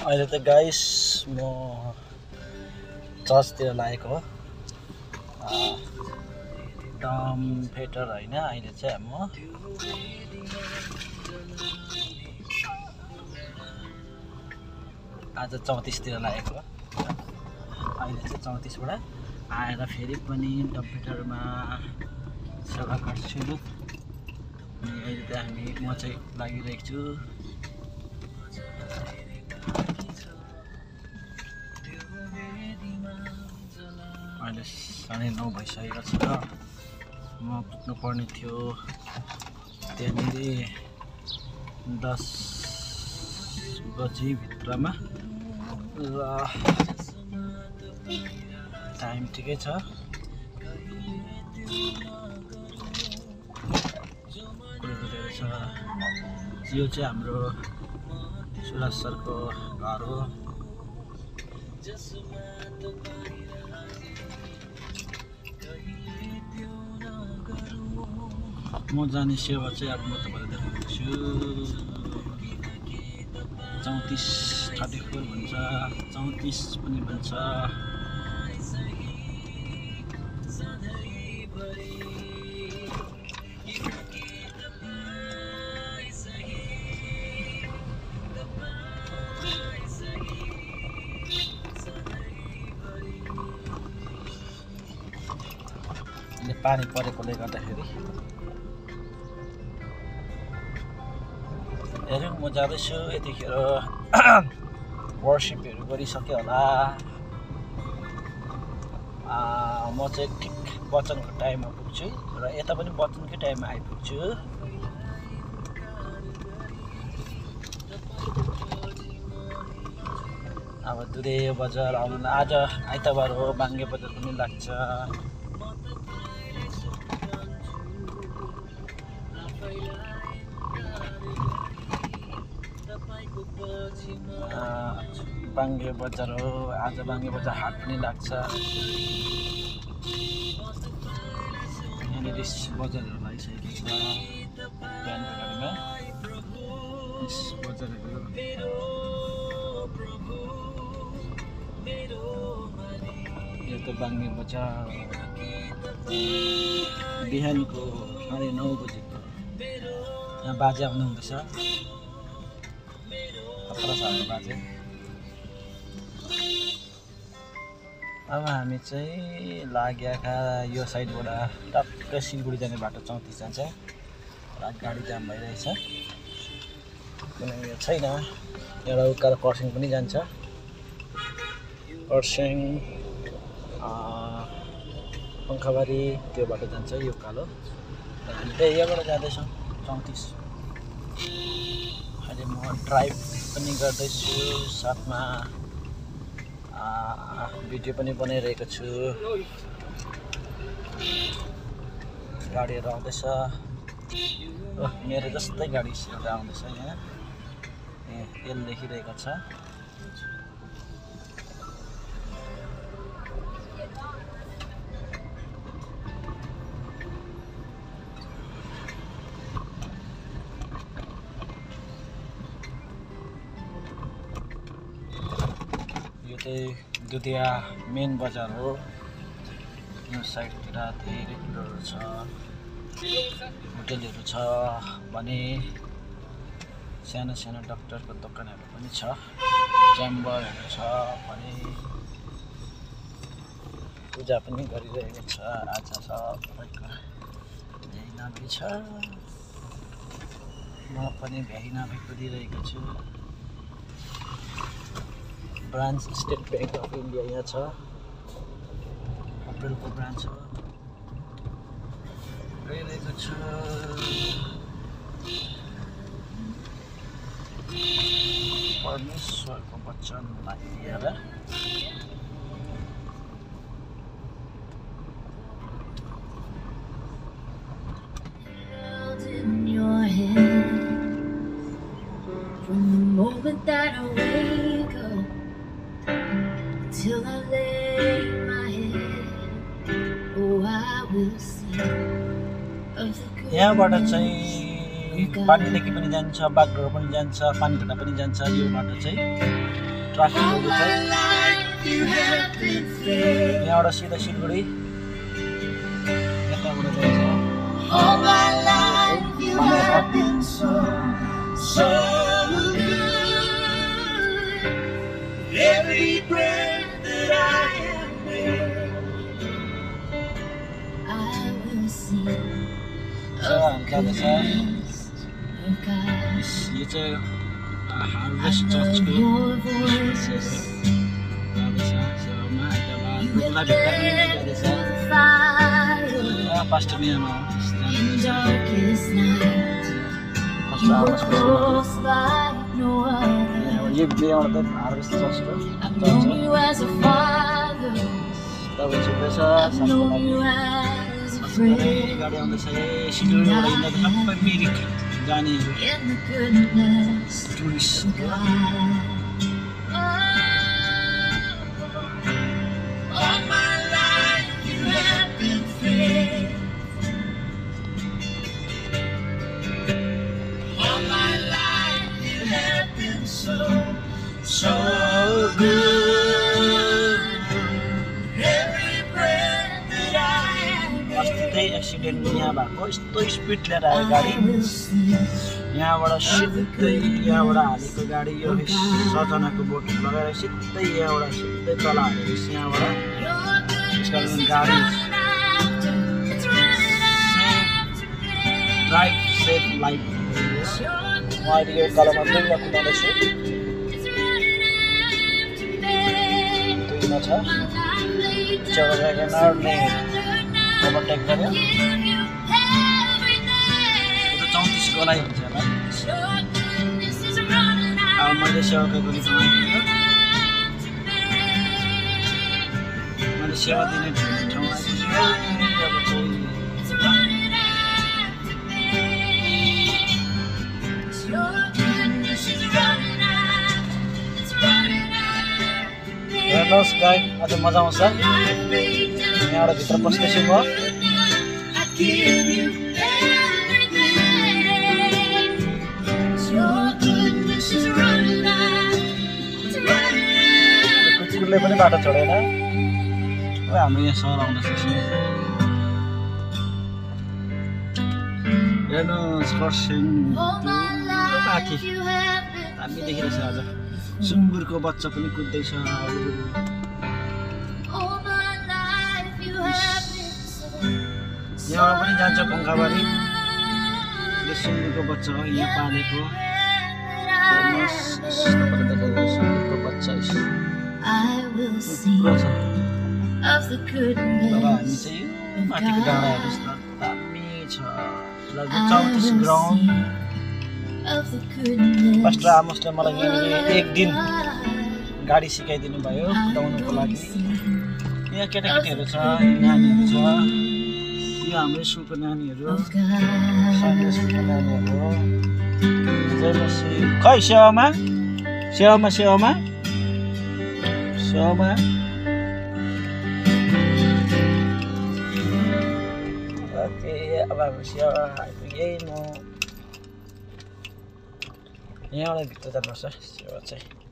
अहिले त गाइस म चर्चतिर लागेको हो। डम फेटर होइन, अहिले चाहिँ म आज 34तिर लागेको हो। अहिले चाहिँ 34बाट आएर फेरि पनि डम फेटरमा सेवा गर्छु। अनि अहिले त म चाहिँ लागिरहेको छु। अहिले 9:30 भइसकेको छ। म पुग्नु पर्ने थियो त्यहाँनिर 10 बजी भित्रमा र टाइम ठिकै छ। यो चाहिँ हाम्रो सुराज सरको घर हो। म जाने सेवा चाहिँ अब म तपाईँलाई देखाउँछु। 34 भन्छ, 34 पनि भन्छ। पानी परेकोले गर्दाखेरि हेरौँ। म जाँदैछु। यतिखेर वर्सिपहरू गरिसक्यो होला। म चाहिँ ठिक वचनको टाइममा पुग्छु र यता पनि वचनकै टाइममा आइपुग्छु। अब दुधे बजार आउनु आज आइतबार हो, बाङ्गे बजार पनि लाग्छ। बाङ्गे बजार हो आज, बाङ्गे बजार हाट पनि लाग्छ। यहाँनिर बजारहरू लागिसकेको छ बिहानको गाडीमा। यस बजारहरू यो त बाङ्गे बजार बिहानको 9:30 बजेको। यहाँ बाजे आउनु हुँदैछ, 17 सालको बाजे। अब हामी चाहिँ लागेका यो साइडबाट टक्क सिलगढी जाने बाटो 34 जान्छ। र गाडी जाम भइरहेछ, कुनै उयो छैन। एउटा उकालो कर्सियङ पनि जान्छ। कर्सियङ पङ्खाबारी त्यो बाटो जान्छ यो उकालो। हामी त यहाँबाट जाँदैछौँ 34। अहिले म ड्राइभ पनि गर्दैछु, साथमा भिडियो पनि बनाइरहेको छु। गाडीहरू आउँदैछ। मेरो जस्तै गाडी एउटा आउँदैछ यहाँ। एल लेखिरहेको छ। यो चाहिँ दुधिया मेन बजार हो। यो साइडतिर धेरै कुरोहरू छ, होटेलहरू छ भने सानो सानो डक्टरको दोकानहरू पनि छ, च्याम्बरहरू छ भने पूजा पनि गरिरहेको छ। आज सबैको भ्याइ नभ्याइ छ। म पनि भ्याइ नभ्याइ कुदिरहेको छु। Branch state bank of India यहाँ छ, होटलको ब्रान्च हो। गइरहेको छु। परमेश्वरको वचनलाई लिएर till I lay my head, oh I will sing of the good. यहाँबाट चाहिँ पानीदेखि पनि जान्छ, बागडोर पनि जान्छ, पानीघाटा पनि जान्छ। यो बाटो चाहिँ ट्राफिकहरू छ यहाँबाट सिधा सिलगढी यताबाट जान्छ यो चाहिँ हार्भेस्ट चर्चको पास्टर यहाँ यो भिडियोबाट त हार्भेस्ट चर्चको तपाईँ छुट्दैछ गाडी आउँदैछ सिलगढीबाट हिँड्दा त सबै मिरिक जानेहरू tourist So good. Every breath that I am. अस्ति एक्सिडेन्ट यहाँ भएको यस्तो स्पिड लिएर आयो गाडी यहाँबाट सिधै यहाँबाट हालेको गाडी यो सजनाको बोट लगाएर सिधै यहाँबाट सिधै तल हालेको यहाँबाट त्यस कारण गाडी ड्राइभ सेफ लाइफ म अहिले यो कलमा दुईमा कुदाउँदैछु छ चौरानले ओभरटेक गर्यो 34 गोलाई हुन्छ होला अब मैले सेवाको गरी मैले सेवा दिने ठाउँमा हेर्नुहोस् गाई अझ मजा आउँछ यहाँबाट भित्र पस्दैछु म कुकुरले पनि बाटो छोडेन हाम्रो यहाँ सहर आउँदैछ हेर्नुहोस् खरसाङ माथि हामी देखिरहेछ आज सुँगुरको बच्चा पनि कुद्दैछ यहाँ पनि जान्छ पङ्खाबारी यो सुँगुरको बच्चा हो यहाँ पालेको सुँगुरको बच्चा हामी चाहिँ माथिको डाँडा हेर्नुहोस् न दामी छ 34 ग्राउन्ड पास्टर आमोसले मलाई यहाँनिर एक दिन गाडी सिकाइदिनु भयो कुदाउनुको लागि यहाँ केटाकेटीहरू छ नानीहरू छ यो हाम्रो स्कुलको नानीहरू सन्डे स्कुलको नानीहरू खै सेवामा ओके अब हाम्रो सेवा आइपुगेँ म यहाँबाट भित्र जानुपर्छ सेवा चाहिँ